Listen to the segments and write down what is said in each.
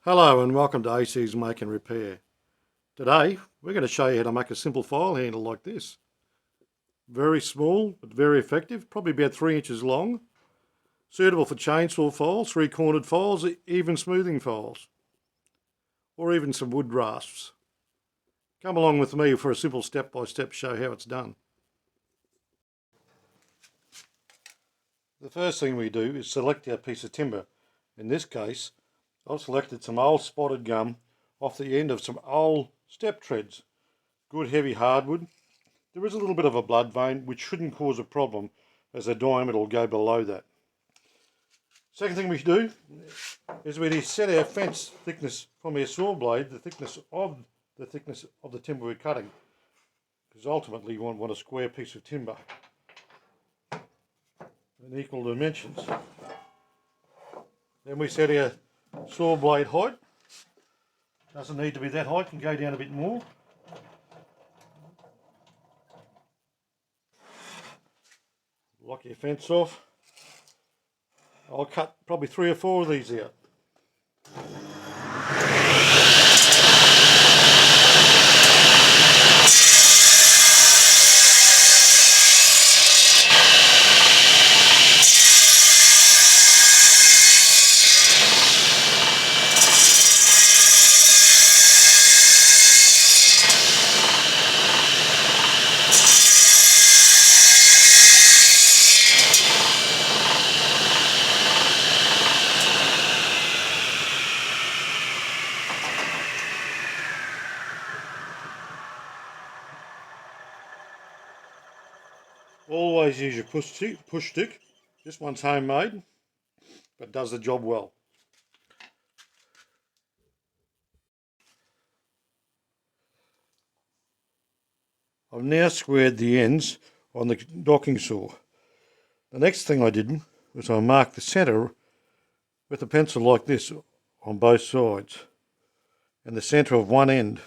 Hello and welcome to AC's Make and Repair. Today we're going to show you how to make a simple file handle like this. Very small but very effective, probably about 3 inches long. Suitable for chainsaw files, 3-cornered files, even smoothing files. Or even some wood rasps. Come along with me for a simple step-by-step show how it's done. The first thing we do is select our piece of timber. In this case, I've selected some old spotted gum off the end of some old step treads. Good heavy hardwood. There is a little bit of a blood vein which shouldn't cause a problem as the diameter will go below that. Second thing we do is we set our fence thickness from our saw blade, the thickness of the timber we're cutting, because ultimately you want a square piece of timber in equal dimensions. Then we set our saw blade height. Doesn't need to be that high, can go down a bit more. Lock your fence off. I'll cut probably 3 or 4 of these out. Always use your push stick. This one's homemade, but does the job well. I've now squared the ends on the docking saw. The next thing I did was I marked the centre with a pencil like this on both sides and the centre of one end.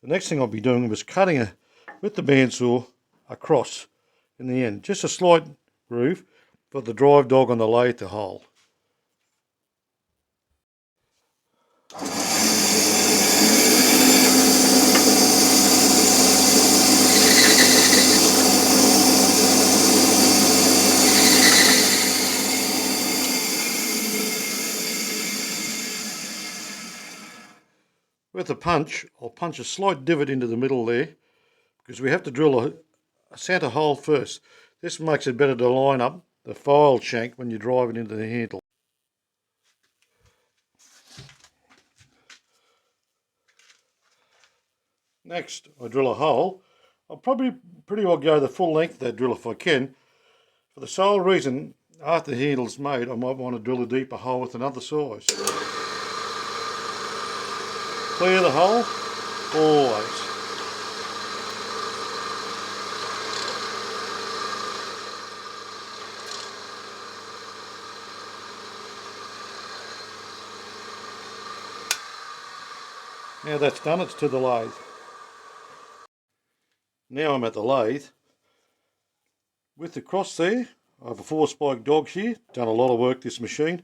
The next thing I'll be doing was cutting with the bandsaw across in the end, just a slight groove for the drive dog on the lathe to hold. With a punch, I'll punch a slight divot into the middle there because we have to drill a centre hole first. This makes it better to line up the file shank when you drive it into the handle. Next, I drill a hole. I'll probably pretty well go the full length of that drill if I can, for the sole reason after the handle's made I might want to drill a deeper hole with another size. Clear the hole, always. Now that's done, it's to the lathe. Now I'm at the lathe. With the cross there, I have a 4-spike dog here, done a lot of work this machine.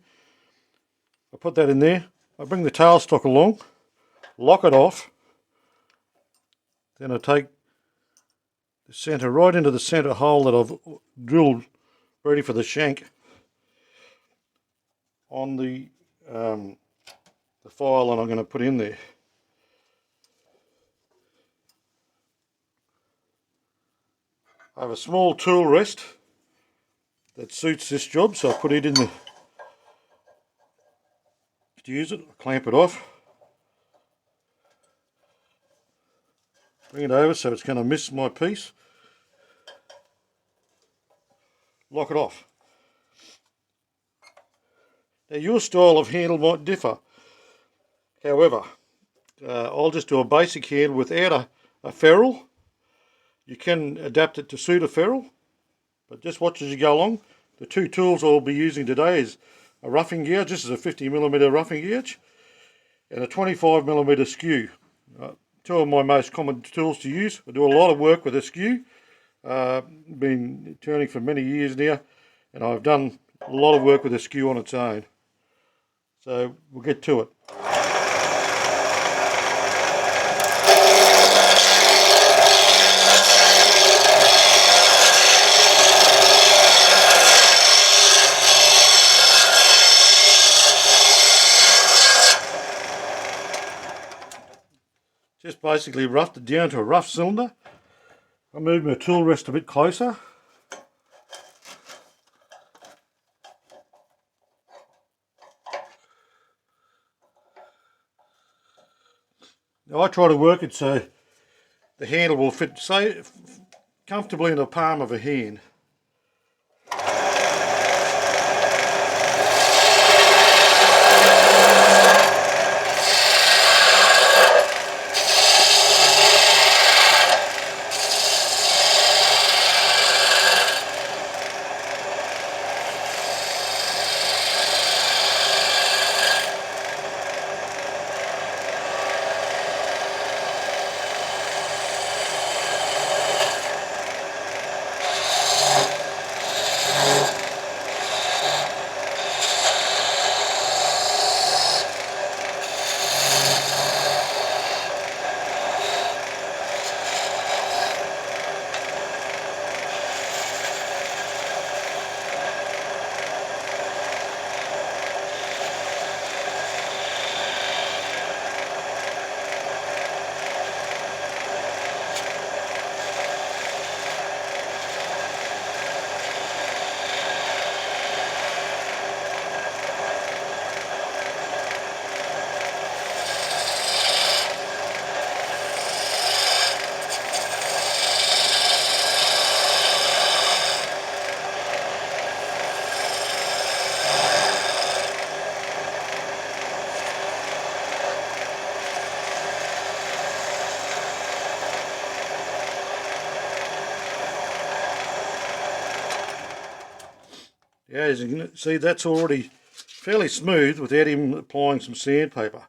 I put that in there, I bring the tailstock along, lock it off, then I take the centre right into the centre hole that I've drilled ready for the shank on the file that I'm going to put in there. I have a small tool rest that suits this job, so I put it in the, to use it, I clamp it off, bring it over so it's going to miss my piece, lock it off. Now your style of handle might differ, however, I'll just do a basic handle without a ferrule. You can adapt it to suit a ferrule, but just watch as you go along. The 2 tools I'll be using today is a roughing gouge. This is a 50mm roughing gouge and a 25mm skew. 2 of my most common tools to use. I do a lot of work with a skew. Been turning for many years now, and I've done a lot of work with a skew on its own. So we'll get to it. Just basically roughed it down to a rough cylinder. I moved my tool rest a bit closer. Now I try to work it so the handle will fit comfortably in the palm of a hand. Yeah, as you can see, that's already fairly smooth without even applying some sandpaper.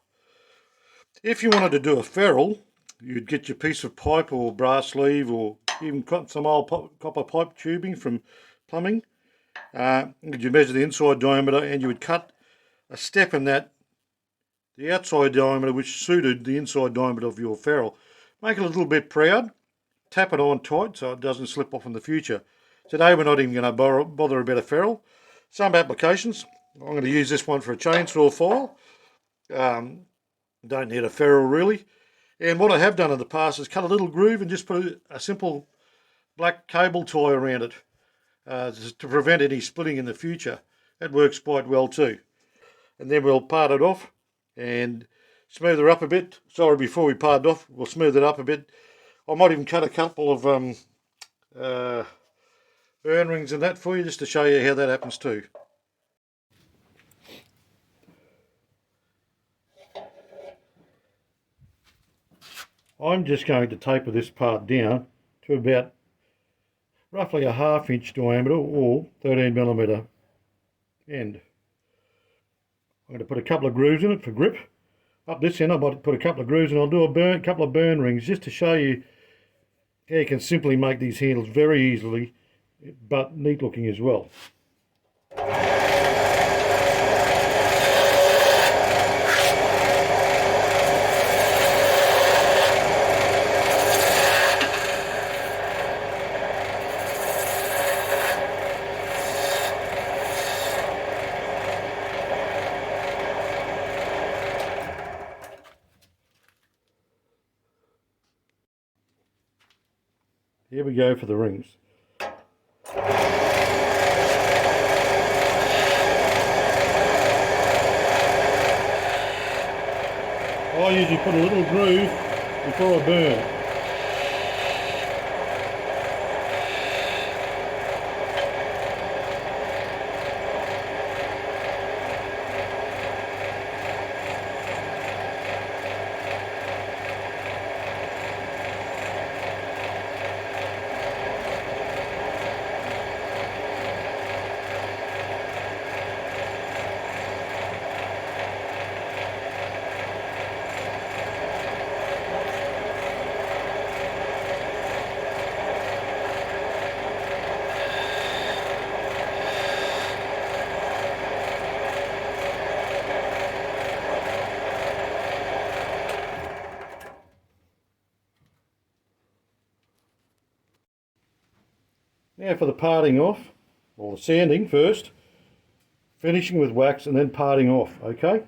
If you wanted to do a ferrule, you'd get your piece of pipe or brass sleeve or even cut some old copper pipe tubing from plumbing. You'd measure the inside diameter and you would cut a step in that, the outside diameter which suited the inside diameter of your ferrule. Make it a little bit proud, tap it on tight so it doesn't slip off in the future. Today we're not even going to bother about a ferrule. Some applications, I'm going to use this one for a chainsaw file. Don't need a ferrule really. And what I have done in the past is cut a little groove and just put a simple black cable tie around it to prevent any splitting in the future. That works quite well too. And then we'll part it off and smooth it up a bit. Sorry, before we part it off, we'll smooth it up a bit. I might even cut a couple of burn rings and that for you just to show you how that happens too. I'm just going to taper this part down to about roughly a 1/2 inch diameter or 13mm end. I'm going to put a couple of grooves in it for grip. Up this end I might put a couple of grooves and I'll do a couple of burn rings just to show you how you can simply make these handles very easily, but neat looking as well. Here we go for the rings. I usually put a little groove before I burn. Now for the parting off, or sanding first, finishing with wax and then parting off, okay?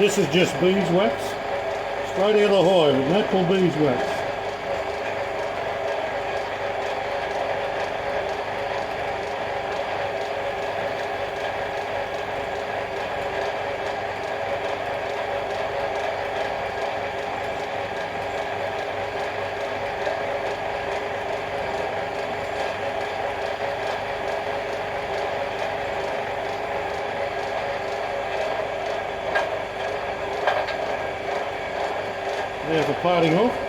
This is just beeswax, straight out of the hive with natural beeswax. Now for parting off.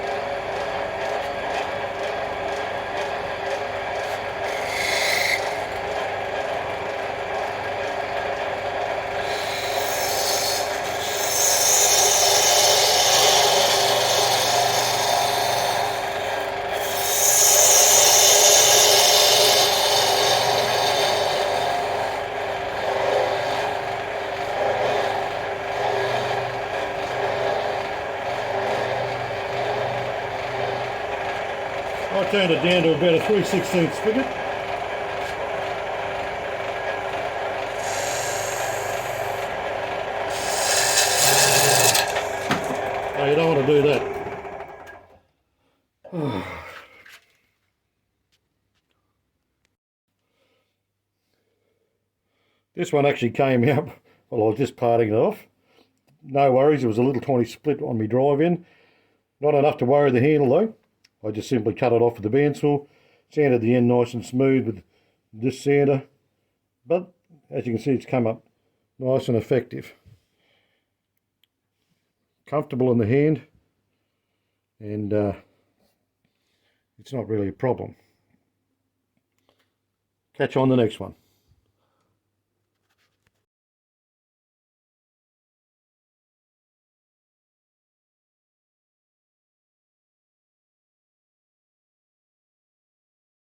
I turned it down to about a 3/16 spigot. No, you don't want to do that. This one actually came out while I was just parting it off. No worries, it was a little tiny split on my drive-in. Not enough to worry the handle though. I just simply cut it off with the bandsaw, sanded the end nice and smooth with this sander, but as you can see it's come up nice and effective. Comfortable in the hand, and it's not really a problem. Catch you on the next one.